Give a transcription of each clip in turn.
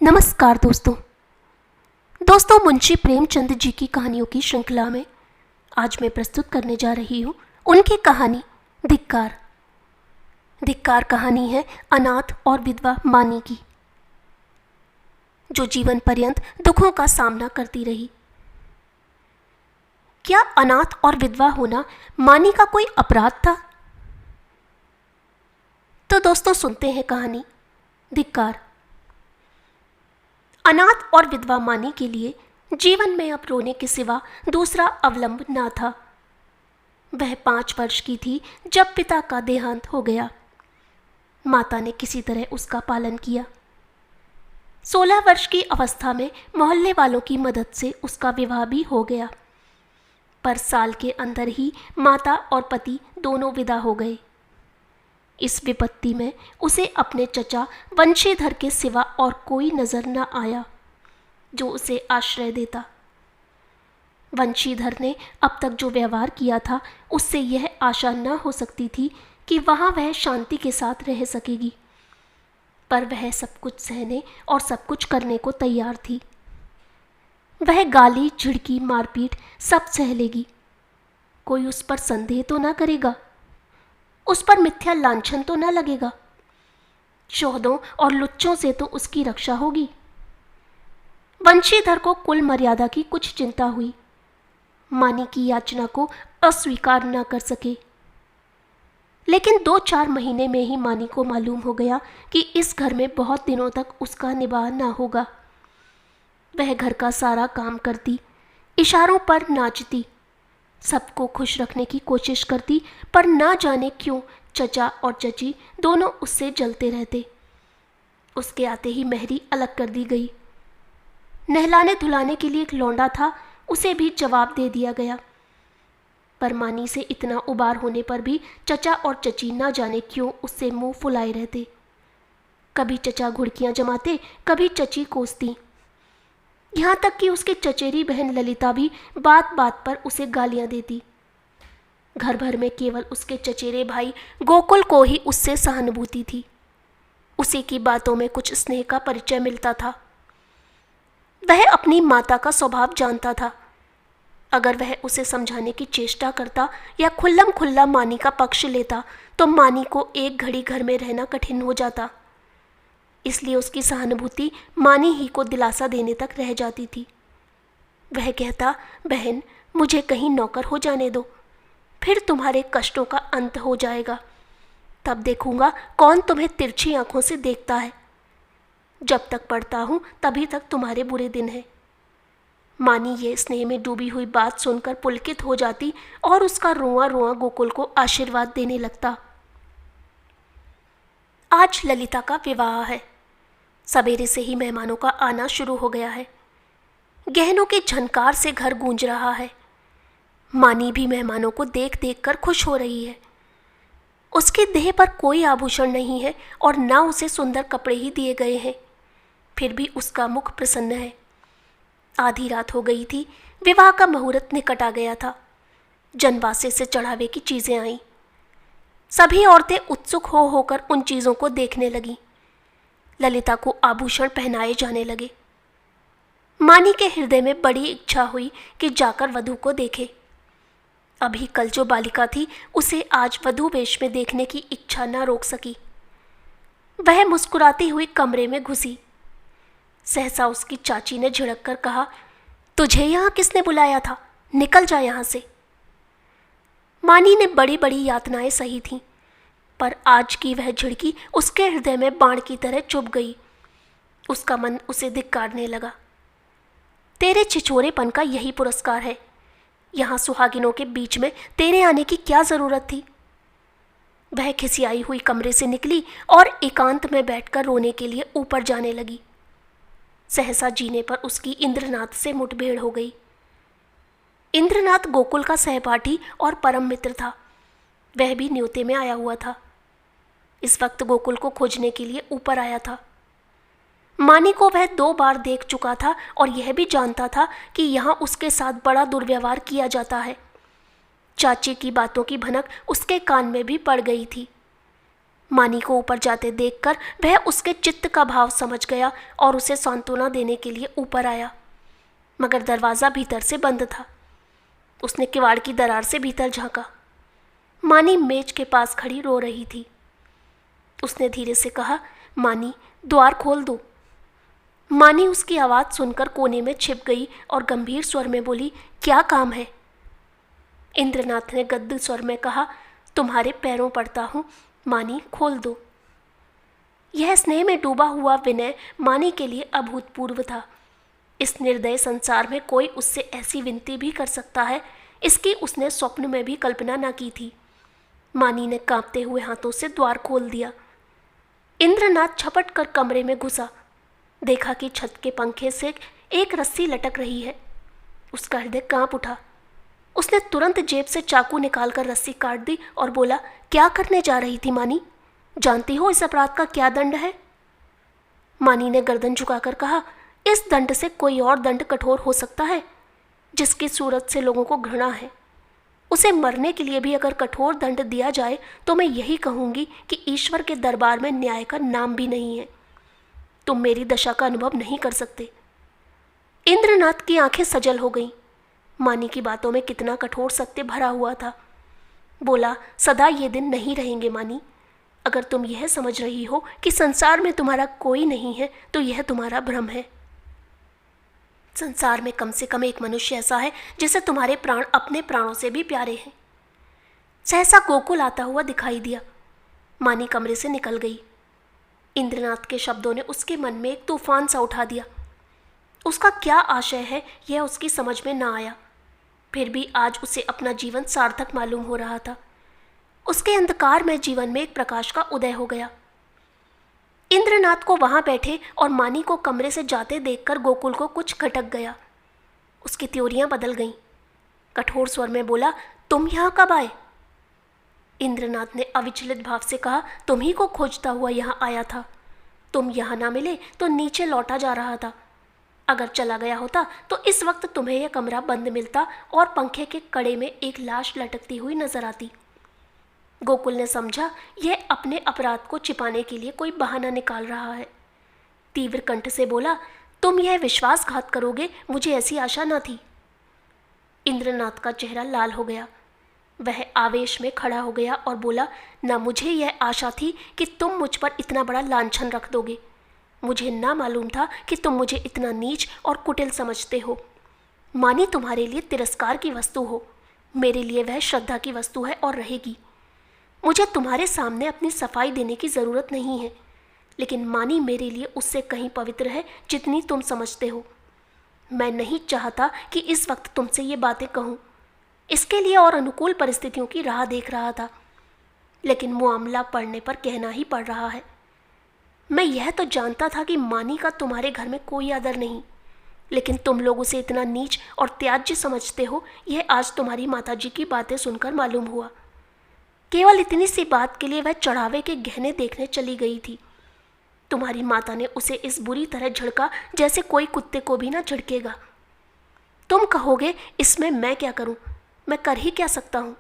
नमस्कार दोस्तों मुंशी प्रेमचंद जी की कहानियों की श्रृंखला में आज मैं प्रस्तुत करने जा रही हूँ उनकी कहानी धिक्कार। धिक्कार कहानी है अनाथ और विधवा मानी की, जो जीवन पर्यंत दुखों का सामना करती रही। क्या अनाथ और विधवा होना मानी का कोई अपराध था? तो दोस्तों सुनते हैं कहानी धिक्कार। अनाथ और विधवा मानी के लिए जीवन में अब रोने के सिवा दूसरा अवलंब ना था। वह 5 वर्ष की थी जब पिता का देहांत हो गया। माता ने किसी तरह उसका पालन किया। 16 वर्ष की अवस्था में मोहल्ले वालों की मदद से उसका विवाह भी हो गया, पर साल के अंदर ही माता और पति दोनों विदा हो गए। इस विपत्ति में उसे अपने चचा वंशीधर के सिवा और कोई नजर न आया जो उसे आश्रय देता। वंशीधर ने अब तक जो व्यवहार किया था उससे यह आशा न हो सकती थी कि वहां वह शांति के साथ रह सकेगी, पर वह सब कुछ सहने और सब कुछ करने को तैयार थी। वह गाली, झिड़की, मारपीट सब सह लेगी। कोई उस पर संदेह तो ना करेगा, उस पर मिथ्या लांछन तो न लगेगा। चौधों और लुच्चों से तो उसकी रक्षा होगी। वंशीधर को कुल मर्यादा की कुछ चिंता हुई। मानी की याचना को अस्वीकार न कर सके। लेकिन 2-4 महीने में ही मानी को मालूम हो गया कि इस घर में बहुत दिनों तक उसका निवाह न होगा। वह घर का सारा काम करती, इशारों पर नाचती, सबको खुश रखने की कोशिश करती, पर ना जाने क्यों चचा और चची दोनों उससे जलते रहते। उसके आते ही मेहरी अलग कर दी गई। नहलाने धुलाने के लिए एक लौंडा था, उसे भी जवाब दे दिया गया। पर मानी से इतना उबार होने पर भी चचा और चची ना जाने क्यों उससे मुंह फुलाए रहते। कभी चचा घुड़कियां जमाते, कभी चची कोसती। यहाँ तक कि उसकी चचेरी बहन ललिता भी बात बात पर उसे गालियां देती। घर भर में केवल उसके चचेरे भाई गोकुल को ही उससे सहानुभूति थी। उसी की बातों में कुछ स्नेह का परिचय मिलता था। वह अपनी माता का स्वभाव जानता था। अगर वह उसे समझाने की चेष्टा करता या खुल्लम खुल्ला मानी का पक्ष लेता तो मानी को एक घड़ी घर में रहना कठिन हो जाता। इसलिए उसकी सहानुभूति मानी ही को दिलासा देने तक रह जाती थी। वह कहता, बहन मुझे कहीं नौकर हो जाने दो, फिर तुम्हारे कष्टों का अंत हो जाएगा। तब देखूंगा कौन तुम्हें तिरछी आंखों से देखता है। जब तक पढ़ता हूं तभी तक तुम्हारे बुरे दिन हैं। मानी ये स्नेह में डूबी हुई बात सुनकर पुलकित हो जाती और उसका रोआ रोआ गोकुल को आशीर्वाद देने लगता। आज ललिता का विवाह है। सवेरे से ही मेहमानों का आना शुरू हो गया है। गहनों की झनकार से घर गूंज रहा है। मानी भी मेहमानों को देख देख कर खुश हो रही है। उसके देह पर कोई आभूषण नहीं है और ना उसे सुंदर कपड़े ही दिए गए हैं, फिर भी उसका मुख प्रसन्न है। आधी रात हो गई थी। विवाह का मुहूर्त निकट आ गया था। जनवासे से चढ़ावे की चीजें आईं। सभी औरतें उत्सुक हो होकर उन चीजों को देखने लगीं। ललिता को आभूषण पहनाए जाने लगे। मानी के हृदय में बड़ी इच्छा हुई कि जाकर वधू को देखे। अभी कल जो बालिका थी उसे आज वधू वेश में देखने की इच्छा न रोक सकी। वह मुस्कुराती हुई कमरे में घुसी। सहसा उसकी चाची ने झिड़क कर कहा, तुझे यहाँ किसने बुलाया था? निकल जा यहाँ से। मानी ने बड़ी बड़ी यातनाएं सही थीं, पर आज की वह झिड़की उसके हृदय में बाण की तरह चुभ गई। उसका मन उसे धिक्कारने लगा। तेरे छिछोरेपन का यही पुरस्कार है। यहाँ सुहागिनों के बीच में तेरे आने की क्या जरूरत थी? वह खिसियाई हुई कमरे से निकली और एकांत में बैठकर रोने के लिए ऊपर जाने लगी। सहसा जीने पर उसकी इंद्रनाथ से मुठभेड़ हो गई। इंद्रनाथ गोकुल का सहपाठी और परम मित्र था। वह भी न्योते में आया हुआ था। इस वक्त गोकुल को खोजने के लिए ऊपर आया था। मानी को वह 2 बार देख चुका था और यह भी जानता था कि यहाँ उसके साथ बड़ा दुर्व्यवहार किया जाता है। चाची की बातों की भनक उसके कान में भी पड़ गई थी। मानी को ऊपर जाते देखकर वह उसके चित्त का भाव समझ गया और उसे सांत्वना देने के लिए ऊपर आया, मगर दरवाज़ा भीतर से बंद था। उसने किवाड़ की दरार से भीतर झांका। मानी मेज के पास खड़ी रो रही थी। उसने धीरे से कहा, मानी, द्वार खोल दो। मानी उसकी आवाज़ सुनकर कोने में छिप गई और गंभीर स्वर में बोली, क्या काम है? इंद्रनाथ ने गद्द स्वर में कहा, तुम्हारे पैरों पड़ता हूँ, मानी खोल दो। यह स्नेह में डूबा हुआ विनय मानी के लिए अभूतपूर्व था। इस निर्दय संसार में कोई उससे ऐसी विनती भी कर सकता है, इसकी उसने स्वप्न में भी कल्पना न की थी। मानी ने कांपते हुए हाथों से द्वार खोल दिया। इंद्रनाथ झपट कर कमरे में घुसा। देखा कि छत के पंखे से एक रस्सी लटक रही है। उसका हृदय कांप उठा। उसने तुरंत जेब से चाकू निकालकर रस्सी काट दी और बोला, क्या करने जा रही थी मानी? जानती हो इस अपराध का क्या दंड है? मानी ने गर्दन झुकाकर कहा, इस दंड से कोई और दंड कठोर हो सकता है? जिसकी सूरत से लोगों को घृणा है, उसे मरने के लिए भी अगर कठोर दंड दिया जाए तो मैं यही कहूंगी कि ईश्वर के दरबार में न्याय का नाम भी नहीं है। तुम मेरी दशा का अनुभव नहीं कर सकते। इंद्रनाथ की आंखें सजल हो गईं। मानी की बातों में कितना कठोर सत्य भरा हुआ था। बोला, सदा ये दिन नहीं रहेंगे मानी। अगर तुम यह समझ रही हो कि संसार में तुम्हारा कोई नहीं है तो यह तुम्हारा भ्रम है। संसार में कम से कम एक मनुष्य ऐसा है जिसे तुम्हारे प्राण अपने प्राणों से भी प्यारे हैं। सहसा गोकुल आता हुआ दिखाई दिया। मानी कमरे से निकल गई। इंद्रनाथ के शब्दों ने उसके मन में एक तूफान सा उठा दिया। उसका क्या आशय है यह उसकी समझ में ना आया। फिर भी आज उसे अपना जीवन सार्थक मालूम हो रहा था। उसके अंधकार में जीवन में एक प्रकाश का उदय हो गया। इंद्रनाथ को वहां बैठे और मानी को कमरे से जाते देखकर गोकुल को कुछ खटक गया। उसकी त्योरियां बदल गईं। कठोर स्वर में बोला, तुम यहां कब आए? इंद्रनाथ ने अविचलित भाव से कहा, तुम ही को खोजता हुआ यहां आया था। तुम यहां ना मिले तो नीचे लौटा जा रहा था। अगर चला गया होता तो इस वक्त तुम्हें यह कमरा बंद मिलता और पंखे के कड़े में एक लाश लटकती हुई नजर आती। गोकुल ने समझा यह अपने अपराध को छिपाने के लिए कोई बहाना निकाल रहा है। तीव्र कंठ से बोला, तुम यह विश्वासघात करोगे, मुझे ऐसी आशा न थी। इंद्रनाथ का चेहरा लाल हो गया। वह आवेश में खड़ा हो गया और बोला, न मुझे यह आशा थी कि तुम मुझ पर इतना बड़ा लांछन रख दोगे। मुझे ना मालूम था कि तुम मुझे इतना नीच और कुटिल समझते हो। मानी तुम्हारे लिए तिरस्कार की वस्तु हो, मेरे लिए वह श्रद्धा की वस्तु है और रहेगी। मुझे तुम्हारे सामने अपनी सफाई देने की ज़रूरत नहीं है, लेकिन मानी मेरे लिए उससे कहीं पवित्र है जितनी तुम समझते हो। मैं नहीं चाहता कि इस वक्त तुमसे ये बातें कहूँ। इसके लिए और अनुकूल परिस्थितियों की राह देख रहा था, लेकिन मामला पड़ने पर कहना ही पड़ रहा है। मैं यह तो जानता था कि मानी का तुम्हारे घर में कोई आदर नहीं, लेकिन तुम लोग उसे इतना नीच और त्याज्य समझते हो, यह आज तुम्हारी माताजी की बातें सुनकर मालूम हुआ। केवल इतनी सी बात के लिए वह चढ़ावे के गहने देखने चली गई थी। तुम्हारी माता ने उसे इस बुरी तरह झड़का जैसे कोई कुत्ते को भी ना झड़केगा। तुम कहोगे, इसमें मैं क्या करूं? मैं कर ही क्या सकता हूं?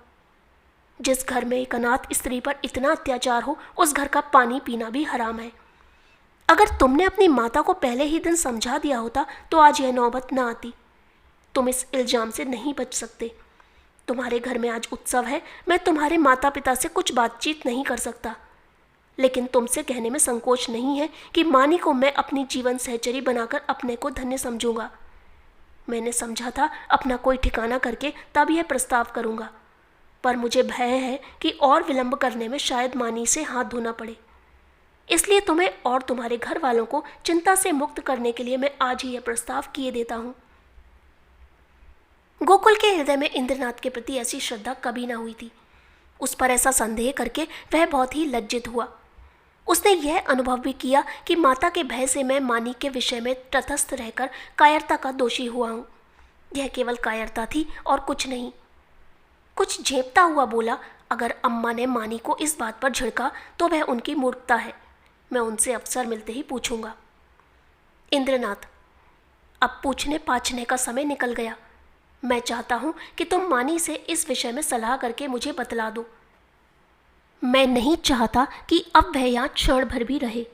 जिस घर में एक अनाथ स्त्री पर इतना अत्याचार हो, उस घर का पानी पीना भी हराम है। अगर तुमने अपनी माता को पहले ही दिन समझा दिया होता तो आज यह नौबत न आती। तुम इस इल्जाम से नहीं बच सकते। तुम्हारे घर में आज उत्सव है। मैं तुम्हारे माता पिता से कुछ बातचीत नहीं कर सकता, लेकिन तुमसे कहने में संकोच नहीं है कि मानी को मैं अपनी जीवन सहचरी बनाकर अपने को धन्य समझूंगा। मैंने समझा था अपना कोई ठिकाना करके तब यह प्रस्ताव करूंगा, पर मुझे भय है कि और विलंब करने में शायद मानी से हाथ धोना पड़े। इसलिए तुम्हें और तुम्हारे घर वालों को चिंता से मुक्त करने के लिए मैं आज ही यह प्रस्ताव किए देता हूँ। गोकुल के हृदय में इंद्रनाथ के प्रति ऐसी श्रद्धा कभी ना हुई थी। उस पर ऐसा संदेह करके वह बहुत ही लज्जित हुआ। उसने यह अनुभव भी किया कि माता के भय से मैं मानी के विषय में तटस्थ रहकर कायरता का दोषी हुआ हूँ। यह केवल कायरता थी और कुछ नहीं। कुछ झेपता हुआ बोला, अगर अम्मा ने मानी को इस बात पर झिड़का तो वह उनकी मूर्खता है। मैं उनसे अवसर मिलते ही पूछूंगा। इंद्रनाथ, अब पूछने पाछने का समय निकल गया। मैं चाहता हूं कि तुम मानी से इस विषय में सलाह करके मुझे बतला दो। मैं नहीं चाहता कि अब वह यहाँ क्षण भर भी रहे।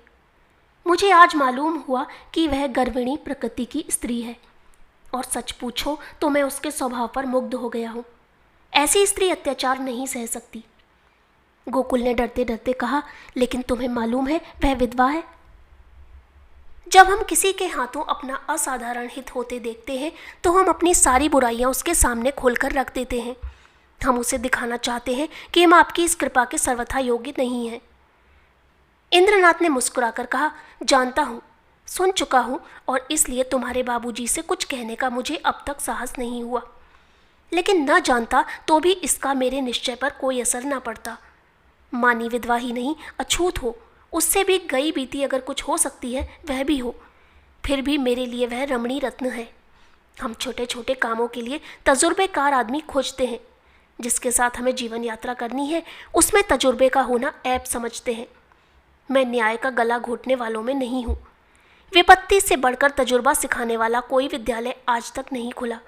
मुझे आज मालूम हुआ कि वह गर्विणी प्रकृति की स्त्री है, और सच पूछो तो मैं उसके स्वभाव पर मुग्ध हो गया हूँ। ऐसी स्त्री अत्याचार नहीं सह सकती। गोकुल ने डरते डरते कहा, लेकिन तुम्हें मालूम है वह विधवा है। जब हम किसी के हाथों अपना असाधारण हित होते देखते हैं तो हम अपनी सारी बुराइयां उसके सामने खोलकर रख देते हैं। हम उसे दिखाना चाहते हैं कि हम आपकी इस कृपा के सर्वथा योग्य नहीं हैं। इंद्रनाथ ने मुस्कुराकर कहा, जानता हूँ, सुन चुका हूँ, और इसलिए तुम्हारे बाबूजी से कुछ कहने का मुझे अब तक साहस नहीं हुआ। लेकिन न जानता तो भी इसका मेरे निश्चय पर कोई असर न पड़ता। मानी विधवा ही नहीं, अछूत हो, उससे भी गई बीती अगर कुछ हो सकती है वह भी हो, फिर भी मेरे लिए वह रमणी रत्न है। हम छोटे छोटे कामों के लिए तजुर्बेकार आदमी खोजते हैं। जिसके साथ हमें जीवन यात्रा करनी है उसमें तजुर्बे का होना ऐब समझते हैं। मैं न्याय का गला घोटने वालों में नहीं हूँ। विपत्ति से बढ़कर तजुर्बा सिखाने वाला कोई विद्यालय आज तक नहीं खुला।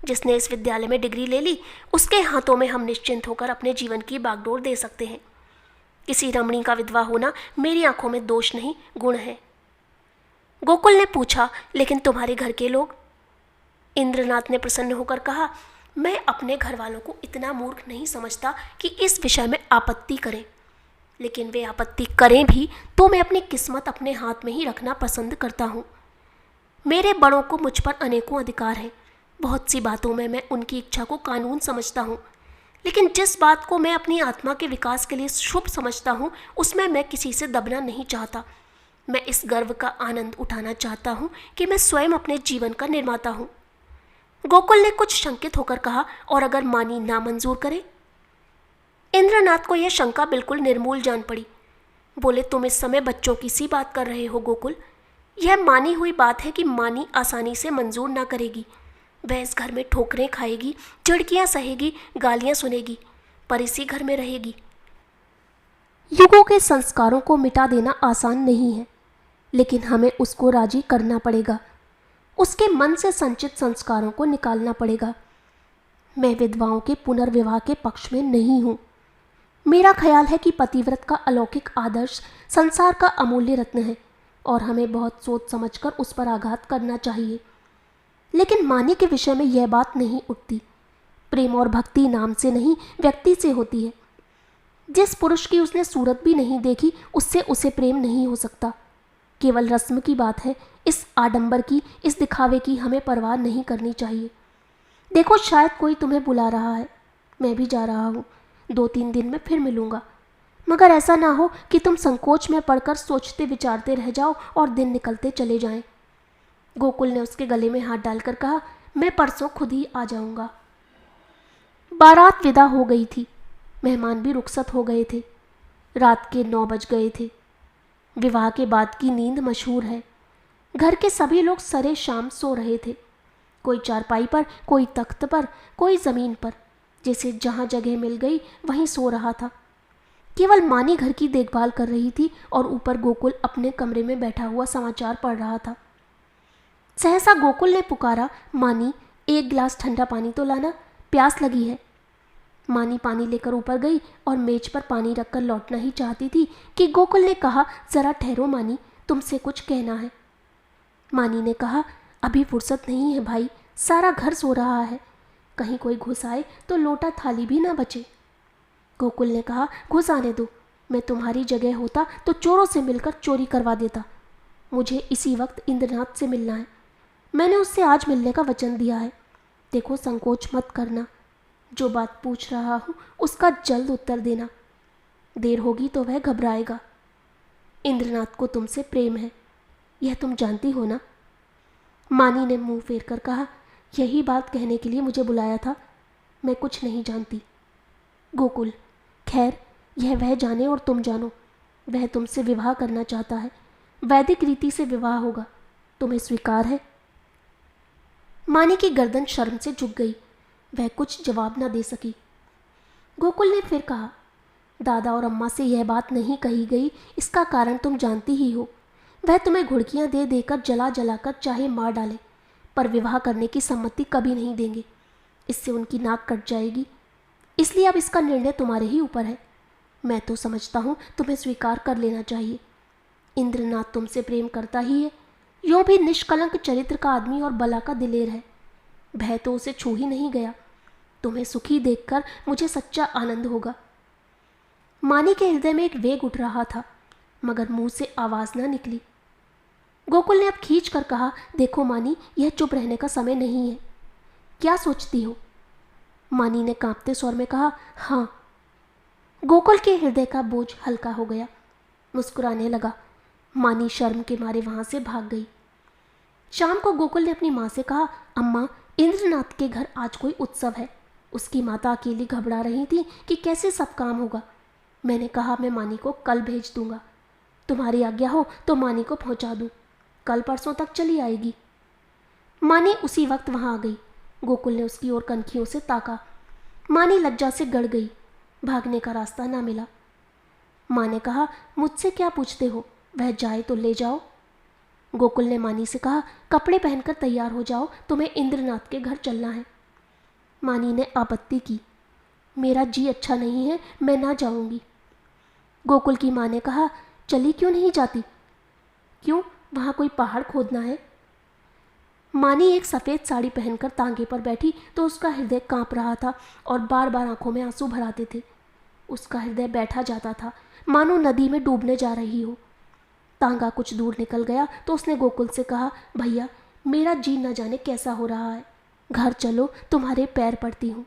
जिसने इस विद्यालय में डिग्री ले ली उसके हाथों में हम निश्चिंत होकर अपने जीवन की बागडोर दे सकते हैं। किसी रमणी का विधवा होना मेरी आंखों में दोष नहीं, गुण है। गोकुल ने पूछा, लेकिन तुम्हारे घर के लोग? इंद्रनाथ ने प्रसन्न होकर कहा, मैं अपने घर वालों को इतना मूर्ख नहीं समझता कि इस विषय में आपत्ति करें, लेकिन वे आपत्ति करें भी तो मैं अपनी किस्मत अपने हाथ में ही रखना पसंद करता हूँ। मेरे बड़ों को मुझ पर अनेकों अधिकार हैं। बहुत सी बातों में मैं उनकी इच्छा को कानून समझता हूँ, लेकिन जिस बात को मैं अपनी आत्मा के विकास के लिए शुभ समझता हूँ उसमें मैं किसी से दबना नहीं चाहता। मैं इस गर्व का आनंद उठाना चाहता हूँ कि मैं स्वयं अपने जीवन का निर्माता हूँ। गोकुल ने कुछ शंकित होकर कहा, और अगर मानी नामंजूर करे? इंद्रनाथ को यह शंका बिल्कुल निर्मूल जान पड़ी। बोले, तुम इस समय बच्चों की सी बात कर रहे हो गोकुल। यह मानी हुई बात है कि मानी आसानी से मंजूर ना करेगी। वह इस घर में ठोकरें खाएगी, झिड़कियाँ सहेगी, गालियाँ सुनेगी, पर इसी घर में रहेगी। युगों के संस्कारों को मिटा देना आसान नहीं है, लेकिन हमें उसको राजी करना पड़ेगा। उसके मन से संचित संस्कारों को निकालना पड़ेगा। मैं विधवाओं के पुनर्विवाह के पक्ष में नहीं हूँ। मेरा ख्याल है कि पतिव्रत का अलौकिक आदर्श संसार का अमूल्य रत्न है और हमें बहुत सोच समझकर उस पर आघात करना चाहिए। लेकिन मानी के विषय में यह बात नहीं उठती। प्रेम और भक्ति नाम से नहीं, व्यक्ति से होती है। जिस पुरुष की उसने सूरत भी नहीं देखी उससे उसे प्रेम नहीं हो सकता। केवल रस्म की बात है। इस आडंबर की, इस दिखावे की हमें परवाह नहीं करनी चाहिए। देखो, शायद कोई तुम्हें बुला रहा है। मैं भी जा रहा हूँ। 2-3 दिन में फिर मिलूँगा। मगर ऐसा ना हो कि तुम संकोच में पड़कर सोचते विचारते रह जाओ और दिन निकलते चले जाएं। गोकुल ने उसके गले में हाथ डालकर कहा, मैं परसों खुद ही आ जाऊँगा। बारात विदा हो गई थी। मेहमान भी रुखसत हो गए थे। रात के 9 बज गए थे। विवाह के बाद की नींद मशहूर है। घर के सभी लोग सरे शाम सो रहे थे। कोई चारपाई पर, कोई तख्त पर, कोई ज़मीन पर, जैसे जहाँ जगह मिल गई वहीं सो रहा था। केवल मानी घर की देखभाल कर रही थी और ऊपर गोकुल अपने कमरे में बैठा हुआ समाचार पढ़ रहा था। सहसा गोकुल ने पुकारा, मानी, 1 गिलास ठंडा पानी तो लाना, प्यास लगी है। मानी पानी लेकर ऊपर गई और मेज पर पानी रखकर लौटना ही चाहती थी कि गोकुल ने कहा, ज़रा ठहरो मानी, तुमसे कुछ कहना है। मानी ने कहा, अभी फुर्सत नहीं है भाई, सारा घर सो रहा है। कहीं कोई घुस आए तो लोटा थाली भी ना बचे। गोकुल ने कहा, घुस आने दो। मैं तुम्हारी जगह होता तो चोरों से मिलकर चोरी करवा देता। मुझे इसी वक्त इंद्रनाथ से मिलना है। मैंने उससे आज मिलने का वचन दिया है। देखो, संकोच मत करना। जो बात पूछ रहा हूँ उसका जल्द उत्तर देना। देर होगी तो वह घबराएगा। इंद्रनाथ को तुमसे प्रेम है, यह तुम जानती हो ना? मानी ने मुंह फेर कर कहा, यही बात कहने के लिए मुझे बुलाया था। मैं कुछ नहीं जानती। गोकुल, खैर, यह वह जाने और तुम जानो। वह तुमसे विवाह करना चाहता है। वैदिक रीति से विवाह होगा। तुम्हें स्वीकार है? मानी की गर्दन शर्म से झुक गई। वह कुछ जवाब न दे सकी। गोकुल ने फिर कहा, दादा और अम्मा से यह बात नहीं कही गई, इसका कारण तुम जानती ही हो। वह तुम्हें घुड़कियां दे देकर जला जलाकर चाहे मार डाले, पर विवाह करने की सम्मति कभी नहीं देंगे। इससे उनकी नाक कट जाएगी। इसलिए अब इसका निर्णय तुम्हारे ही ऊपर है। मैं तो समझता हूँ तुम्हें स्वीकार कर लेना चाहिए। इंद्रनाथ तुमसे प्रेम करता ही है। यो भी निष्कलंक चरित्र का आदमी और बला का दिलेर है। भय तो उसे छू ही नहीं गया। तुम्हें सुखी देखकर मुझे सच्चा आनंद होगा। मानी के हृदय में एक वेग उठ रहा था, मगर मुंह से आवाज न निकली। गोकुल ने अब खींच कर कहा, देखो मानी, यह चुप रहने का समय नहीं है। क्या सोचती हो? मानी ने कांपते स्वर में कहा, हाँ। गोकुल के हृदय का बोझ हल्का हो गया। मुस्कुराने लगा। मानी शर्म के मारे वहां से भाग गई। शाम को गोकुल ने अपनी माँ से कहा, अम्मा, इंद्रनाथ के घर आज कोई उत्सव है। उसकी माता अकेली घबरा रही थी कि कैसे सब काम होगा। मैंने कहा मैं मानी को कल भेज दूंगा। तुम्हारी आज्ञा हो तो मानी को पहुंचा दूं। कल परसों तक चली आएगी। मानी उसी वक्त वहां आ गई। गोकुल ने उसकी ओर कनखियों से ताका। मानी लज्जा से गड़ गई। भागने का रास्ता ना मिला। माँ ने कहा, मुझसे क्या पूछते हो? वह जाए तो ले जाओ। गोकुल ने मानी से कहा, कपड़े पहनकर तैयार हो जाओ, तुम्हें इंद्रनाथ के घर चलना है। मानी ने आपत्ति की, मेरा जी अच्छा नहीं है, मैं ना जाऊंगी। गोकुल की माँ ने कहा, चली क्यों नहीं जाती? क्यों, वहाँ कोई पहाड़ खोदना है? मानी एक सफ़ेद साड़ी पहनकर तांगे पर बैठी तो उसका हृदय कांप रहा था और बार बार आंखों में आंसू भर आते थे। उसका हृदय बैठा जाता था, मानो नदी में डूबने जा रही हो। तांगा कुछ दूर निकल गया तो उसने गोकुल से कहा, भैया, मेरा जी न जाने कैसा हो रहा है। घर चलो, तुम्हारे पैर पड़ती हूँ।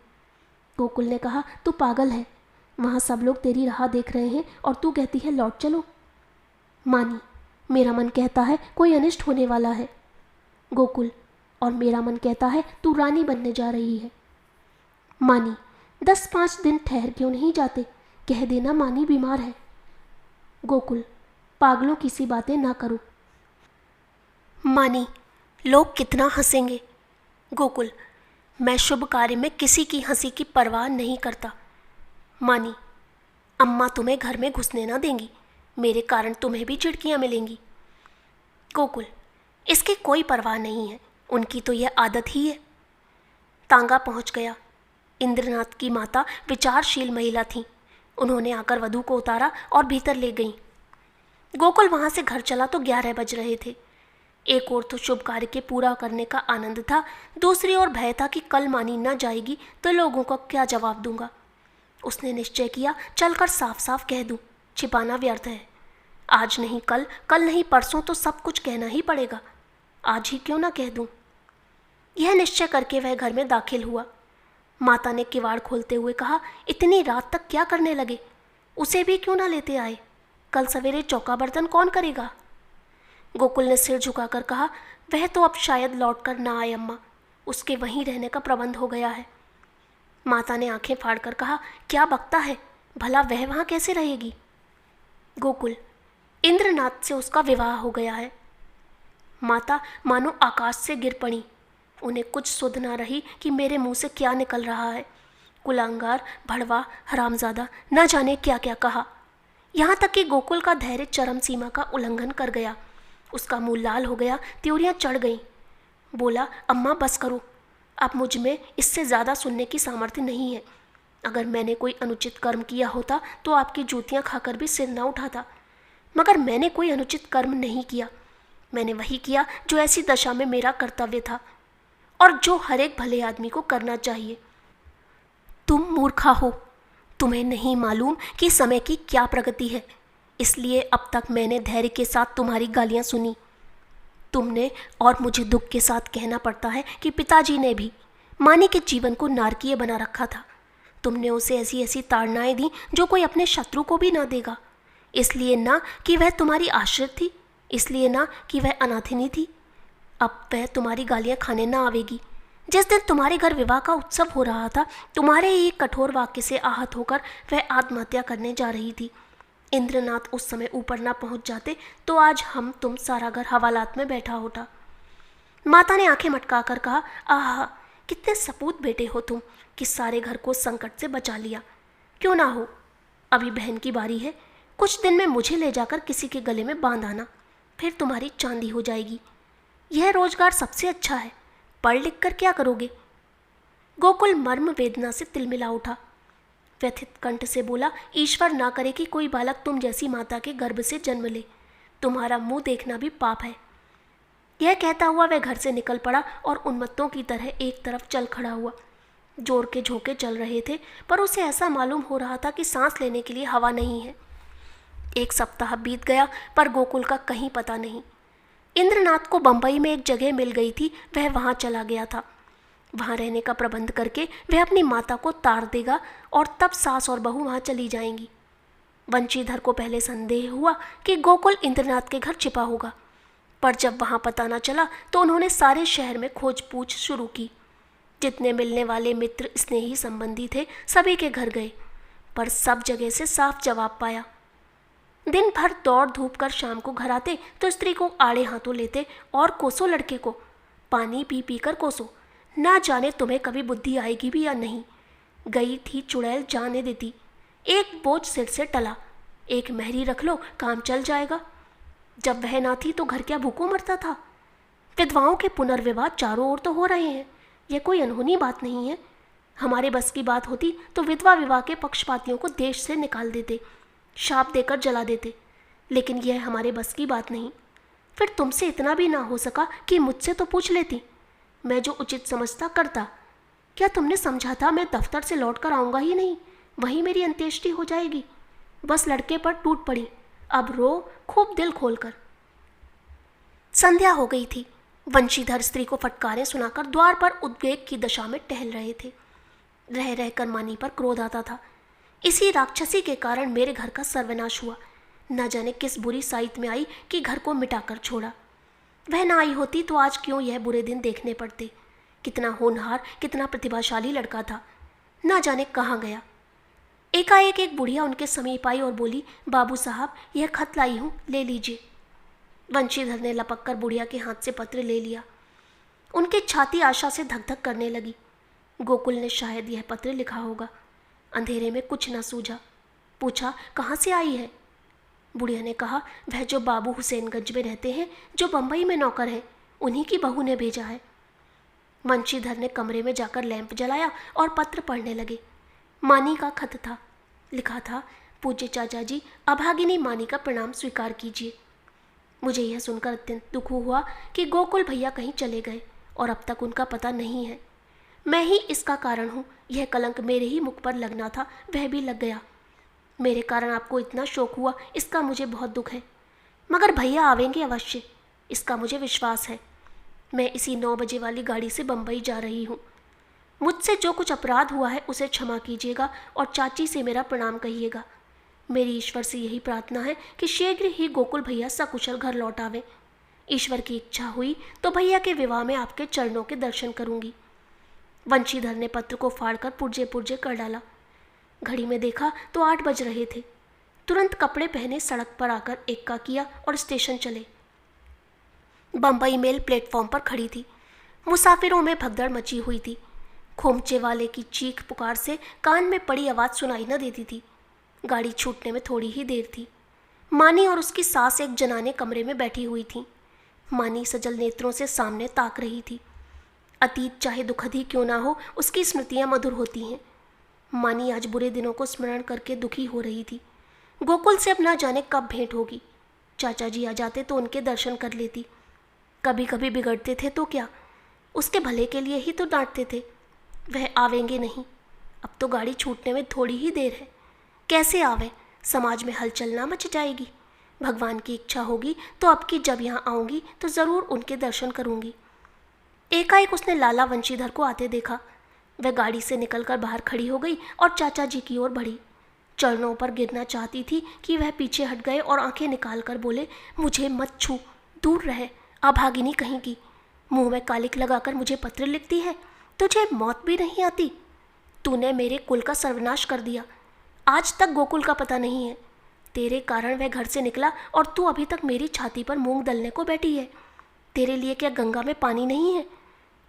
गोकुल ने कहा, तू पागल है। वहाँ सब लोग तेरी राह देख रहे हैं और तू कहती है लौट चलो। मानी, मेरा मन कहता है कोई अनिष्ट होने वाला है। गोकुल, और मेरा मन कहता है तू रानी बनने जा रही है। मानी, 10-5 दिन ठहर क्यों नहीं जाते? कह देना मानी बीमार है। गोकुल, पागलों की सी बातें ना करो। मानी, लोग कितना हंसेंगे। गोकुल, मैं शुभ कार्य में किसी की हंसी की परवाह नहीं करता। मानी, अम्मा तुम्हें घर में घुसने ना देंगी। मेरे कारण तुम्हें भी चिड़कियाँ मिलेंगी। गोकुल, इसकी कोई परवाह नहीं है, उनकी तो यह आदत ही है। तांगा पहुंच गया। इंद्रनाथ की माता विचारशील महिला थीं। उन्होंने आकर वधू को उतारा और भीतर ले गईं। गोकुल वहां से घर चला तो 11 बज रहे थे। एक ओर तो शुभ कार्य के पूरा करने का आनंद था, दूसरी ओर भय था कि कल मानी न जाएगी तो लोगों को क्या जवाब दूंगा। उसने निश्चय किया, चलकर साफ साफ कह दूं, छिपाना व्यर्थ है। आज नहीं कल, कल नहीं परसों तो सब कुछ कहना ही पड़ेगा। आज ही क्यों ना कह दूं। यह निश्चय करके वह घर में दाखिल हुआ। माता ने किवाड़ खोलते हुए कहा, इतनी रात तक क्या करने लगे? उसे भी क्यों ना लेते आए? कल सवेरे चौका बर्तन कौन करेगा? गोकुल ने सिर झुकाकर कहा, वह तो अब शायद लौट कर ना आए अम्मा, उसके वहीं रहने का प्रबंध हो गया है। माता ने आंखें फाड़कर कहा, क्या बकता है, भला वह वहाँ कैसे रहेगी? गोकुल, इंद्रनाथ से उसका विवाह हो गया है। माता मानो आकाश से गिर पड़ी। उन्हें कुछ सुध ना रही कि मेरे मुंह से क्या निकल रहा है। कुलांगार, भड़वा, हरामजादा, न जाने क्या क्या कहा। यहाँ तक कि गोकुल का धैर्य चरम सीमा का उल्लंघन कर गया। उसका मुंह लाल हो गया, त्योरियां चढ़ गईं। बोला, अम्मा बस करो, अब मुझ में इससे ज़्यादा सुनने की सामर्थ्य नहीं है। अगर मैंने कोई अनुचित कर्म किया होता तो आपकी जूतियाँ खाकर भी सिर न उठाता, मगर मैंने कोई अनुचित कर्म नहीं किया। मैंने वही किया जो ऐसी दशा में मेरा कर्तव्य था और जो हर एक भले आदमी को करना चाहिए। तुम मूर्खा हो, तुम्हें नहीं मालूम कि समय की क्या प्रगति है, इसलिए अब तक मैंने धैर्य के साथ तुम्हारी गालियां सुनी। तुमने, और मुझे दुख के साथ कहना पड़ता है कि पिताजी ने भी, मानी के जीवन को नारकीय बना रखा था। तुमने उसे ऐसी ऐसी ताड़नाएं दी जो कोई अपने शत्रु को भी ना देगा। इसलिए ना कि वह तुम्हारी आश्रित थी, इसलिए ना कि वह अनाथिनी थी। अब वह तुम्हारी गालियां खाने ना आवेगी। जिस दिन तुम्हारे घर विवाह का उत्सव हो रहा था, तुम्हारे ही कठोर वाक्य से आहत होकर वह आत्महत्या करने जा रही थी। इंद्रनाथ उस समय ऊपर ना पहुंच जाते तो आज हम तुम सारा घर हवालात में बैठा होता। माता ने आंखें मटकाकर कहा, आहा, कितने सपूत बेटे हो तुम कि सारे घर को संकट से बचा लिया। क्यों ना हो, अभी बहन की बारी है। कुछ दिन में मुझे ले जाकर किसी के गले में बांध आना, फिर तुम्हारी चांदी हो जाएगी। यह रोजगार सबसे अच्छा है। पढ़ लिख कर क्या करोगे? गोकुल मर्म वेदना से तिलमिला उठा। व्यथित कंठ से बोला, ईश्वर ना करे कि कोई बालक तुम जैसी माता के गर्भ से जन्म ले। तुम्हारा मुंह देखना भी पाप है। यह कहता हुआ वह घर से निकल पड़ा और उन्मत्तों की तरह एक तरफ चल खड़ा हुआ। जोर के झोंके चल रहे थे, पर उसे ऐसा मालूम हो रहा था कि सांस लेने के लिए हवा नहीं है। 1 सप्ताह बीत गया, पर गोकुल का कहीं पता नहीं। इंद्रनाथ को बंबई में एक जगह मिल गई थी, वह वहाँ चला गया था। वहाँ रहने का प्रबंध करके वह अपनी माता को तार देगा और तब सास और बहू वहाँ चली जाएंगी। वंशीधर को पहले संदेह हुआ कि गोकुल इंद्रनाथ के घर छिपा होगा, पर जब वहाँ पता न चला तो उन्होंने सारे शहर में खोज पूछ शुरू की। जितने मिलने वाले मित्र स्नेही संबंधी थे सभी के घर गए, पर सब जगह से साफ जवाब पाया। दिन भर दौड़ धूप कर शाम को घर आते तो स्त्री को आड़े हाथों लेते और कोसो लड़के को, पानी पी पी कर कोसो, ना जाने तुम्हें कभी बुद्धि आएगी भी या नहीं। गई थी चुड़ैल जाने देती, एक बोझ सिर से टला, एक मेहरी रख लो काम चल जाएगा। जब वह ना थी तो घर क्या भूखों मरता था। विधवाओं के पुनर्विवाह चारों ओर तो हो रहे हैं, यह कोई अनहोनी बात नहीं है। हमारे बस की बात होती तो विधवा विवाह के पक्षपातियों को देश से निकाल देते, शाप देकर जला देते, लेकिन यह हमारे बस की बात नहीं। फिर तुमसे इतना भी ना हो सका कि मुझसे तो पूछ लेती, मैं जो उचित समझता करता। क्या तुमने समझा था मैं दफ्तर से लौट कर आऊँगा ही नहीं, वहीं मेरी अंत्येष्टि हो जाएगी। बस लड़के पर टूट पड़ी, अब रो खूब दिल खोलकर। संध्या हो गई थी। वंशीधर स्त्री को फटकारें सुनाकर द्वार पर उद्वेग की दशा में टहल रहे थे। रह रहकर मानी पर क्रोध आता था। इसी राक्षसी के कारण मेरे घर का सर्वनाश हुआ। न जाने किस बुरी साइत में आई कि घर को मिटाकर छोड़ा। वह ना आई होती तो आज क्यों यह बुरे दिन देखने पड़ते। कितना होनहार, कितना प्रतिभाशाली लड़का था, ना जाने कहाँ गया। एकाएक एक बुढ़िया उनके समीप आई और बोली, बाबू साहब यह खत लाई हूँ, ले लीजिए। वंशीधर ने लपक कर बुढ़िया के हाथ से पत्र ले लिया। उनकी छाती आशा से धक धक करने लगी। गोकुल ने शायद यह पत्र लिखा होगा। अंधेरे में कुछ न सूझा। पूछा, कहाँ से आई है? बुढ़िया ने कहा, वह जो बाबू हुसैनगंज में रहते हैं, जो बंबई में नौकर है, उन्हीं की बहू ने भेजा है। वंशीधर ने कमरे में जाकर लैंप जलाया और पत्र पढ़ने लगे। मानी का खत था। लिखा था, पूज्य चाचा जी, अभागिनी मानी का प्रणाम स्वीकार कीजिए। मुझे यह सुनकर अत्यंत दुख हुआ कि गोकुल भैया कहीं चले गए और अब तक उनका पता नहीं है। मैं ही इसका कारण हूँ। यह कलंक मेरे ही मुख पर लगना था, वह भी लग गया। मेरे कारण आपको इतना शोक हुआ, इसका मुझे बहुत दुख है, मगर भैया आवेंगे अवश्य, इसका मुझे विश्वास है। मैं इसी 9 बजे वाली गाड़ी से बंबई जा रही हूँ। मुझसे जो कुछ अपराध हुआ है उसे क्षमा कीजिएगा और चाची से मेरा प्रणाम कहिएगा। मेरी ईश्वर से यही प्रार्थना है कि शीघ्र ही गोकुल भैया सकुशल घर लौट आवे। ईश्वर की इच्छा हुई तो भैया के विवाह में आपके चरणों के दर्शन करूंगी। वंशीधर ने पत्र को फाड़कर पुर्जे पुर्जे कर डाला। घड़ी में देखा तो 8 बज रहे थे। तुरंत कपड़े पहने सड़क पर आकर एक्का किया और स्टेशन चले। बंबई मेल प्लेटफॉर्म पर खड़ी थी। मुसाफिरों में भगदड़ मची हुई थी। खोमचे वाले की चीख पुकार से कान में पड़ी आवाज़ सुनाई न देती थी। गाड़ी छूटने में थोड़ी ही देर थी। मानी और उसकी सास एक जनाने कमरे में बैठी हुई थी। मानी सजल नेत्रों से सामने ताक रही थी। अतीत चाहे दुखद ही क्यों ना हो, उसकी स्मृतियां मधुर होती हैं। मानी आज बुरे दिनों को स्मरण करके दुखी हो रही थी। गोकुल से अब ना जाने कब भेंट होगी। चाचा जी आ जाते तो उनके दर्शन कर लेती। कभी कभी बिगड़ते थे तो क्या, उसके भले के लिए ही तो डांटते थे। वह आवेंगे नहीं। अब तो गाड़ी छूटने में थोड़ी ही देर है। कैसे आवे, समाज में हलचल ना मच जाएगी। भगवान की इच्छा होगी तो अब की जब यहाँ आऊँगी तो ज़रूर उनके दर्शन करूँगी। एकाएक उसने लाला वंशीधर को आते देखा। वह गाड़ी से निकलकर बाहर खड़ी हो गई और चाचा जी की ओर बढ़ी। चरणों पर गिरना चाहती थी कि वह पीछे हट गए और आंखें निकाल कर बोले, मुझे मत छू, दूर रहे, अभागिनी कहीं की। मुंह में कालिक लगाकर मुझे पत्र लिखती है, तुझे मौत भी नहीं आती। तूने मेरे कुल का सर्वनाश कर दिया। आज तक गोकुल का पता नहीं है। तेरे कारण वह घर से निकला और तू अभी तक मेरी छाती पर मूंग दलने को बैठी है। तेरे लिए क्या गंगा में पानी नहीं है?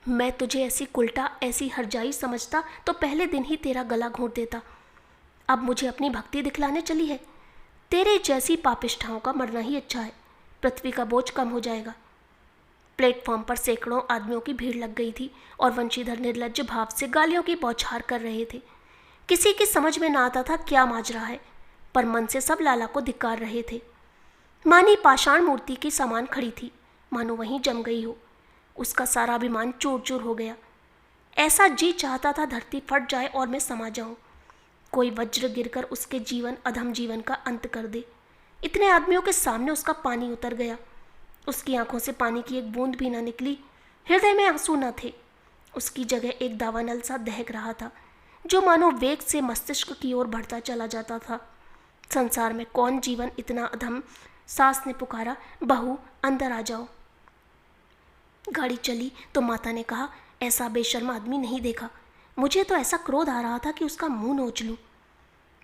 मैं तुझे ऐसी कुलटा, ऐसी हरजाई समझता तो पहले दिन ही तेरा गला घोंट देता। अब मुझे अपनी भक्ति दिखलाने चली है। तेरे जैसी पापिष्ठाओं का मरना ही अच्छा है, पृथ्वी का बोझ कम हो जाएगा। प्लेटफॉर्म पर सैकड़ों आदमियों की भीड़ लग गई थी और वंशीधर निर्लज्ज भाव से गालियों की बौछार कर रहे थे। किसी की समझ में ना आता था क्या माजरा है, पर मन से सब लाला को धिक्कार रहे थे। मानी पाषाण मूर्ति की समान खड़ी थी, मानो वहीं जम गई हो। उसका सारा अभिमान चूर चूर हो गया। ऐसा जी चाहता था धरती फट जाए और मैं समा जाऊं, कोई वज्र गिरकर उसके जीवन अधम जीवन का अंत कर दे। इतने आदमियों के सामने उसका पानी उतर गया। उसकी आंखों से पानी की एक बूंद भी ना निकली, हृदय में आंसू न थे। उसकी जगह एक दावानल सा दहक रहा था, जो मानो वेग से मस्तिष्क की ओर बढ़ता चला जाता था। संसार में कौन जीवन इतना अधम। सास ने पुकारा, बहू अंदर आ जाओ। गाड़ी चली तो माता ने कहा, ऐसा बेशर्म आदमी नहीं देखा। मुझे तो ऐसा क्रोध आ रहा था कि उसका मुंह नोच लूं।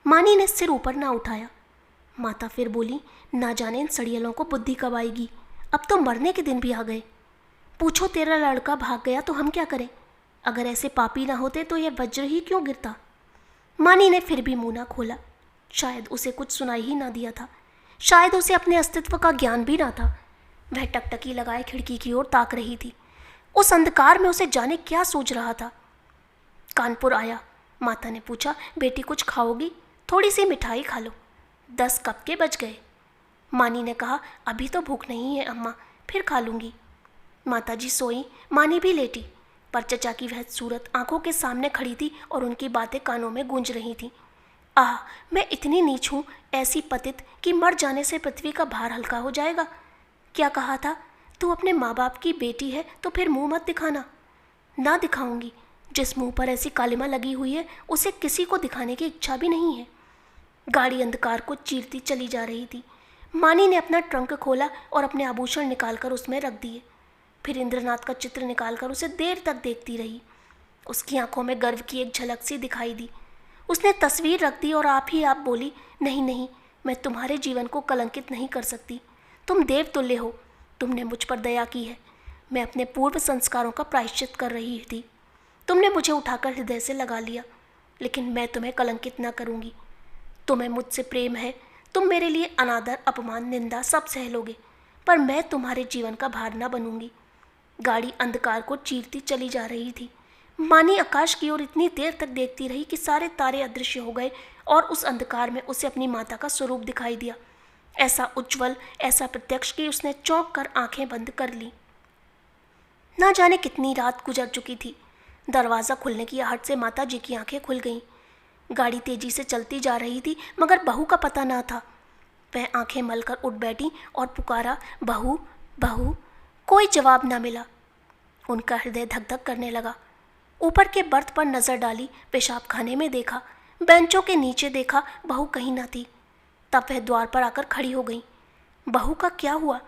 मानी ने सिर ऊपर ना उठाया। माता फिर बोली, ना जाने इन सड़ियलों को बुद्धि कब आएगी। अब तो मरने के दिन भी आ गए। पूछो तेरा लड़का भाग गया तो हम क्या करें? अगर ऐसे पापी ना होते तो यह वज्र ही क्यों गिरता? मानी ने फिर भी मुंह ना खोला। शायद उसे कुछ सुनाई ही ना दिया था, शायद उसे अपने अस्तित्व का ज्ञान भी ना था। वह टकटकी लगाए खिड़की की ओर ताक रही थी। उस अंधकार में उसे जाने क्या सोच रहा था। कानपुर आया। माता ने पूछा, बेटी कुछ खाओगी? थोड़ी सी मिठाई खा लो। 10 कब के बज गए? मानी ने कहा, अभी तो भूख नहीं है अम्मा, फिर खा लूँगी। माताजी सोई, मानी भी लेटी, पर चचा की वह सूरत आंखों के सामने खड़ी थी और उनकी बातें कानों में गूंज रही थीं। आह, मैं इतनी नीच हूँ, ऐसी पतित कि मर जाने से पृथ्वी का भार हल्का हो जाएगा। क्या कहा था? तू अपने माँ बाप की बेटी है तो फिर मुंह मत दिखाना। ना दिखाऊंगी। जिस मुंह पर ऐसी कालिमा लगी हुई है उसे किसी को दिखाने की इच्छा भी नहीं है। गाड़ी अंधकार को चीरती चली जा रही थी। मानी ने अपना ट्रंक खोला और अपने आभूषण निकालकर उसमें रख दिए। फिर इंद्रनाथ का चित्र निकालकर उसे देर तक देखती रही। उसकी आंखों में गर्व की एक झलक सी दिखाई दी। उसने तस्वीर रख दी और आप ही आप बोली, नहीं नहीं, मैं तुम्हारे जीवन को कलंकित नहीं कर सकती। तुम देवतुल्य हो, तुमने मुझ पर दया की है। मैं अपने पूर्व संस्कारों का प्रायश्चित कर रही थी। तुमने मुझे उठाकर हृदय से लगा लिया, लेकिन मैं तुम्हें कलंकित ना करूँगी। तुम्हें मुझसे प्रेम है, तुम मेरे लिए अनादर, अपमान, निंदा सब सह लोगे, पर मैं तुम्हारे जीवन का भार ना बनूंगी। गाड़ी अंधकार को चीरती चली जा रही थी। मानी आकाश की ओर इतनी देर तक देखती रही कि सारे तारे अदृश्य हो गए और उस अंधकार में उसे अपनी माता का स्वरूप दिखाई दिया, ऐसा उज्ज्वल, ऐसा प्रत्यक्ष कि उसने चौंक कर आंखें बंद कर ली। ना जाने कितनी रात गुजर चुकी थी। दरवाज़ा खुलने की आहट से माता जी की आंखें खुल गईं। गाड़ी तेजी से चलती जा रही थी, मगर बहू का पता ना था। वह आंखें मलकर उठ बैठी और पुकारा, बहू बहू। कोई जवाब ना मिला। उनका हृदय धक धक करने लगा। ऊपर के बर्थ पर नज़र डाली, पेशाब खाने में देखा, बेंचों के नीचे देखा, बहू कहीं ना थी। तब वह द्वार पर आकर खड़ी हो गई। बहू का क्या हुआ?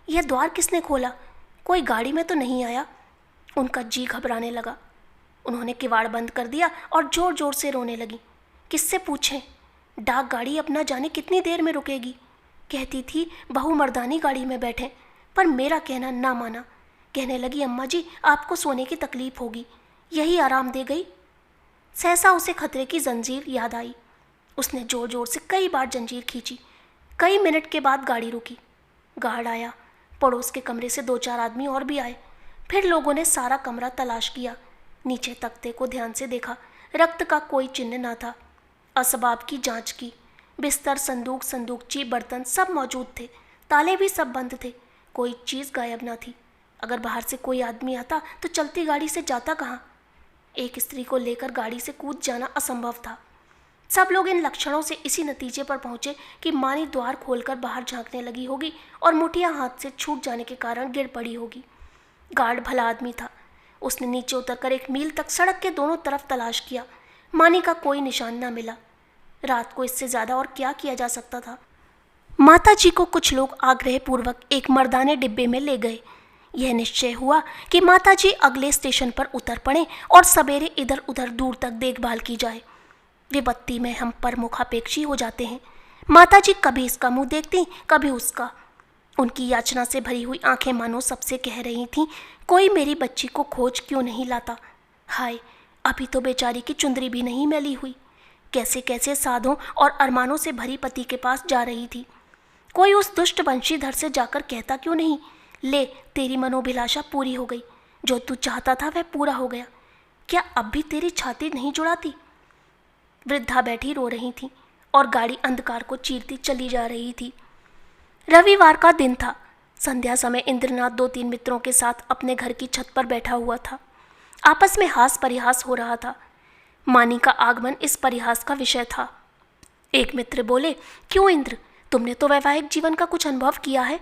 यह द्वार किसने खोला? कोई गाड़ी में तो नहीं आया? उनका जी घबराने लगा। उन्होंने किवाड़ बंद कर दिया और जोर जोर से रोने लगी। किससे पूछें? डाक गाड़ी अब ना जाने कितनी देर में रुकेगी। कहती थी बहू मर्दानी गाड़ी में बैठे, पर मेरा कहना ना माना। कहने लगी, अम्मा जी आपको सोने की तकलीफ होगी, यही आराम दे गई। सहसा उसे खतरे की जंजीर याद आई। उसने जोर जोर से कई बार जंजीर खींची। कई मिनट के बाद गाड़ी रुकी। गार्ड आया। पड़ोस के कमरे से 2-4 आदमी और भी आए। फिर लोगों ने सारा कमरा तलाश किया। नीचे तख्ते को ध्यान से देखा, रक्त का कोई चिन्ह ना था। असबाब की जांच की। बिस्तर, संदूक, संदूकची, बर्तन सब मौजूद थे। ताले भी सब बंद थे। कोई चीज़ गायब ना थी। अगर बाहर से कोई आदमी आता तो चलती गाड़ी से जाता कहाँ? एक स्त्री को लेकर गाड़ी से कूद जाना असंभव था। सब लोग इन लक्षणों से इसी नतीजे पर पहुंचे कि मानी द्वार खोलकर बाहर झांकने लगी होगी और मुठियां हाथ से छूट जाने के कारण गिर पड़ी होगी। गार्ड भला आदमी था। उसने नीचे उतरकर 1 मील तक सड़क के दोनों तरफ तलाश किया। मानी का कोई निशान न मिला। रात को इससे ज़्यादा और क्या किया जा सकता था? माता जी को कुछ लोग आग्रहपूर्वक एक मर्दाने डिब्बे में ले गए। यह निश्चय हुआ कि माता जी अगले स्टेशन पर उतर पड़े और सवेरे इधर उधर दूर तक देखभाल की जाए। विपत्ति में हम पर मुखापेक्षी हो जाते हैं। माता जी कभी इसका मुंह देखती, कभी उसका। उनकी याचना से भरी हुई आंखें मानो सबसे कह रही थीं, कोई मेरी बच्ची को खोज क्यों नहीं लाता। हाय, अभी तो बेचारी की चुंदरी भी नहीं मैली हुई। कैसे कैसे साधों और अरमानों से भरी पति के पास जा रही थी। कोई उस दुष्ट वंशीधर से जाकर कहता क्यों नहीं, ले तेरी मनोभिलाषा पूरी हो गई, जो तू चाहता था वह पूरा हो गया। क्या अब भी तेरी छाती नहीं जुड़ाती? वृद्धा बैठी रो रही थी और गाड़ी अंधकार को चीरती चली जा रही थी। रविवार का दिन था। संध्या समय इंद्रनाथ 2-3 मित्रों के साथ अपने घर की छत पर बैठा हुआ था। आपस में हास परिहास हो रहा था। मानी का आगमन इस परिहास का विषय था। एक मित्र बोले, क्यों इंद्र, तुमने तो वैवाहिक जीवन का कुछ अनुभव किया है,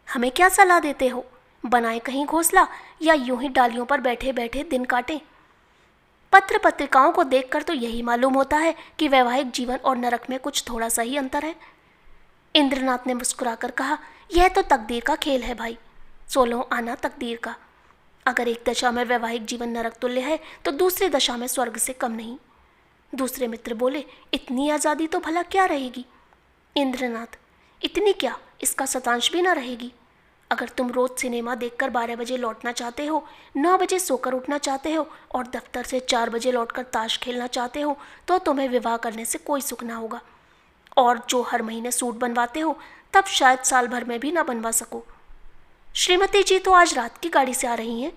हमें क्या सलाह देते हो? बनाए कहीं घोंसला या यूं ही डालियों पर बैठे बैठे दिन काटें? पत्र पत्रिकाओं को देखकर तो यही मालूम होता है कि वैवाहिक जीवन और नरक में कुछ थोड़ा सा ही अंतर है। इंद्रनाथ ने मुस्कुराकर कहा, यह तो तकदीर का खेल है भाई, 16 आना तकदीर का। अगर एक दशा में वैवाहिक जीवन नरक तुल्य है तो दूसरी दशा में स्वर्ग से कम नहीं। दूसरे मित्र बोले, इतनी आज़ादी तो भला क्या रहेगी? इंद्रनाथ, इतनी क्या, इसका शतांश भी ना रहेगी। अगर तुम रोज सिनेमा देखकर 12 बजे लौटना चाहते हो, 9 बजे सोकर उठना चाहते हो और दफ्तर से 4 बजे लौटकर ताश खेलना चाहते हो, तो तुम्हें विवाह करने से कोई सुख ना होगा। और जो हर महीने सूट बनवाते हो, तब शायद साल भर में भी ना बनवा सको। श्रीमती जी तो आज रात की गाड़ी से आ रही हैं।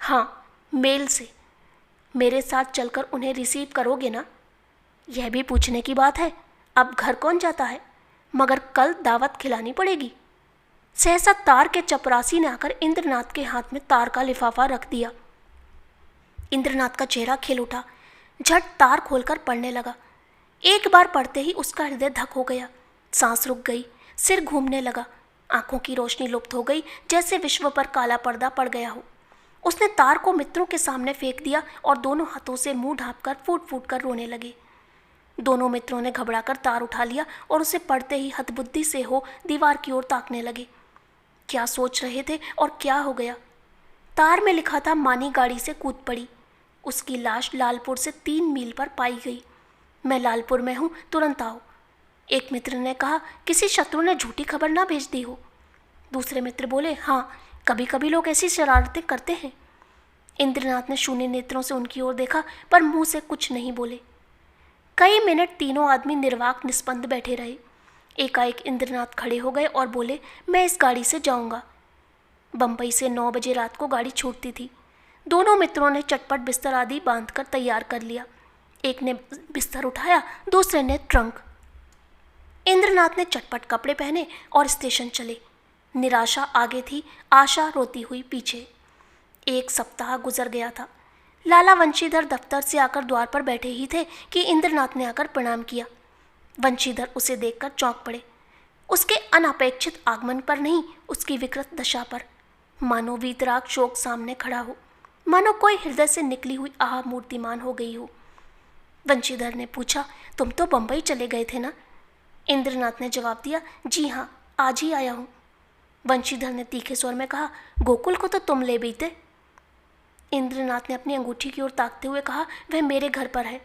हाँ, मेल से। मेरे साथ चलकर उन्हें रिसीव करोगे ना? यह भी पूछने की बात है, अब घर कौन जाता है? मगर कल दावत खिलानी पड़ेगी। सहसा तार के चपरासी ने आकर इंद्रनाथ के हाथ में तार का लिफाफा रख दिया। इंद्रनाथ का चेहरा खिल उठा, झट तार खोलकर पढ़ने लगा। एक बार पढ़ते ही उसका हृदय धक हो गया, सांस रुक गई, सिर घूमने लगा, आंखों की रोशनी लुप्त हो गई, जैसे विश्व पर काला पर्दा पड़ गया हो। उसने तार को मित्रों के सामने फेंक दिया और दोनों हाथों से मुंह ढांपकर फूट फूट कर रोने लगे। दोनों मित्रों ने घबराकर तार उठा लिया और उसे पढ़ते ही हतबुद्धि से हो दीवार की ओर ताकने लगे। क्या सोच रहे थे और क्या हो गया? तार में लिखा था, मानी गाड़ी से कूद पड़ी, उसकी लाश लालपुर से 3 मील पर पाई गई। मैं लालपुर में हूँ, तुरंत आओ। एक मित्र ने कहा, किसी शत्रु ने झूठी खबर ना भेज दी हो? दूसरे मित्र बोले, हाँ, कभी कभी लोग ऐसी शरारतें करते हैं। इंद्रनाथ ने शून्य नेत्रों से उनकी ओर देखा, पर मुंह से कुछ नहीं बोले। कई मिनट तीनों आदमी निर्वाक निस्पंद बैठे रहे। एकाएक इंद्रनाथ खड़े हो गए और बोले, मैं इस गाड़ी से जाऊंगा। बंबई से 9 बजे रात को गाड़ी छूटती थी। दोनों मित्रों ने चटपट बिस्तर आदि बांधकर तैयार कर लिया। एक ने बिस्तर उठाया, दूसरे ने ट्रंक। इंद्रनाथ ने चटपट कपड़े पहने और स्टेशन चले। निराशा आगे थी, आशा रोती हुई पीछे। 1 सप्ताह गुजर गया था। लाला वंशीधर दफ्तर से आकर द्वार पर बैठे ही थे कि इंद्रनाथ ने आकर प्रणाम किया। वंशीधर उसे देखकर चौंक पड़े। उसके अनपेक्षित आगमन पर नहीं, उसकी विकृत दशा पर। मानो वीतराग शोक सामने खड़ा हो, मानो कोई हृदय से निकली हुई आह मूर्तिमान हो गई हो। वंशीधर ने पूछा, तुम तो बंबई चले गए थे ना? इंद्रनाथ ने जवाब दिया, जी हाँ, आज ही आया हूँ। वंशीधर ने तीखे स्वर में कहा, गोकुल को तो तुम ले बीते। इंद्रनाथ ने अपनी अंगूठी की ओर ताकते हुए कहा, वह मेरे घर पर है।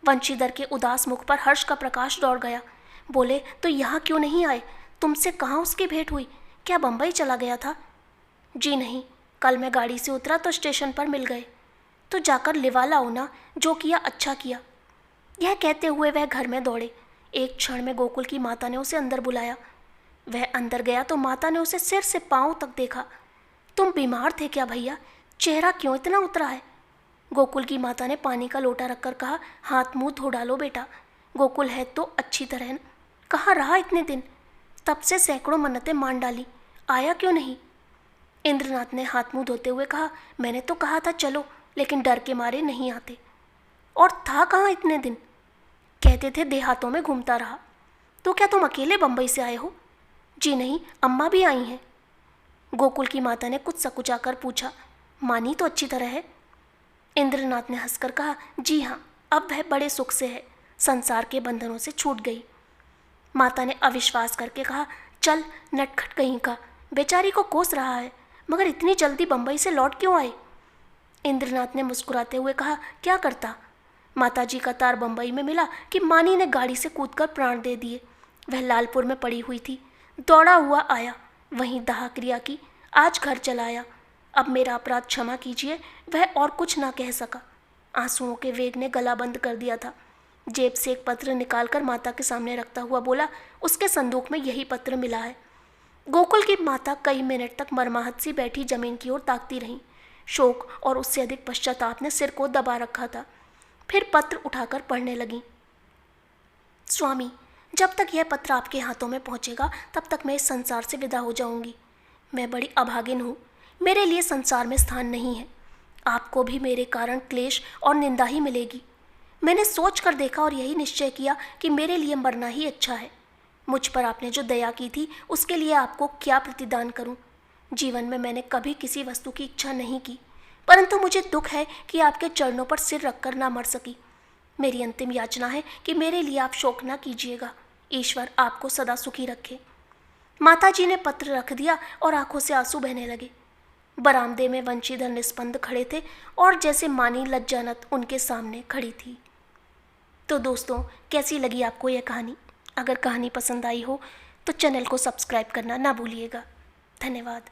वंशीधर के उदास मुख पर हर्ष का प्रकाश दौड़ गया। बोले, तो यहाँ क्यों नहीं आए? तुमसे कहाँ उसकी भेंट हुई? क्या बंबई चला गया था? जी नहीं, कल मैं गाड़ी से उतरा तो स्टेशन पर मिल गए। तो जाकर लिवा लाओ ना, जो किया अच्छा किया। यह कहते हुए वह घर में दौड़े। एक क्षण में गोकुल की माता ने उसे अंदर बुलाया। वह अंदर गया तो माता ने उसे सिर से पांव तक देखा। तुम बीमार थे क्या भैया? चेहरा क्यों इतना उतरा है? गोकुल की माता ने पानी का लोटा रखकर कहा, हाथ मुंह धो डालो बेटा। गोकुल है तो अच्छी तरह न। कहाँ रहा इतने दिन? तब से सैकड़ों मन्नतें मान डाली, आया क्यों नहीं? इंद्रनाथ ने हाथ मुंह धोते हुए कहा, मैंने तो कहा था चलो, लेकिन डर के मारे नहीं आते। और था कहाँ इतने दिन? कहते थे देहातों में घूमता रहा। तो क्या तुम अकेले बंबई से आए हो? जी नहीं, अम्मा भी आई हैं। गोकुल की माता ने कुछ सकुचाकर पूछा, मानी तो अच्छी तरह है? इंद्रनाथ ने हंसकर कहा, जी हाँ, अब वह बड़े सुख से है, संसार के बंधनों से छूट गई। माता ने अविश्वास करके कहा, चल नटखट कहीं का, बेचारी को कोस रहा है, मगर इतनी जल्दी बंबई से लौट क्यों आए? इंद्रनाथ ने मुस्कुराते हुए कहा, क्या करता? माताजी का तार बंबई में मिला कि मानी ने गाड़ी से कूदकर प्राण दे दिए। वह लालपुर में पड़ी हुई थी, दौड़ा हुआ आया, वहीं दाह क्रिया की, आज घर चला आया। अब मेरा अपराध क्षमा कीजिए, वह और कुछ ना कह सका। आंसुओं के वेग ने गला बंद कर दिया था। जेब से एक पत्र निकालकर माता के सामने रखता हुआ बोला, उसके संदूक में यही पत्र मिला है। गोकुल की माता कई मिनट तक मरमाहत सी बैठी जमीन की ओर ताकती रहीं। शोक और उससे अधिक पश्चाताप ने सिर को दबा रखा था। फिर पत्र उठाकर पढ़ने लगी। स्वामी, जब तक यह पत्र आपके हाथों में पहुंचेगा तब तक मैं इस संसार से विदा हो जाऊंगी। मैं बड़ी अभागिन हूँ, मेरे लिए संसार में स्थान नहीं है। आपको भी मेरे कारण क्लेश और निंदा ही मिलेगी। मैंने सोच कर देखा और यही निश्चय किया कि मेरे लिए मरना ही अच्छा है। मुझ पर आपने जो दया की थी उसके लिए आपको क्या प्रतिदान करूं? जीवन में मैंने कभी किसी वस्तु की इच्छा नहीं की, परंतु मुझे दुख है कि आपके चरणों पर सिर रखकर ना मर सकी। मेरी अंतिम याचना है कि मेरे लिए आप शोक ना कीजिएगा। ईश्वर आपको सदा सुखी रखे। माताजी ने पत्र रख दिया और आंखों से आंसू बहने लगे। बरामदे में वंशीधर निस्पंद खड़े थे और जैसे मानी लज्जानत उनके सामने खड़ी थी। तो दोस्तों, कैसी लगी आपको यह कहानी? अगर कहानी पसंद आई हो तो चैनल को सब्सक्राइब करना ना भूलिएगा। धन्यवाद।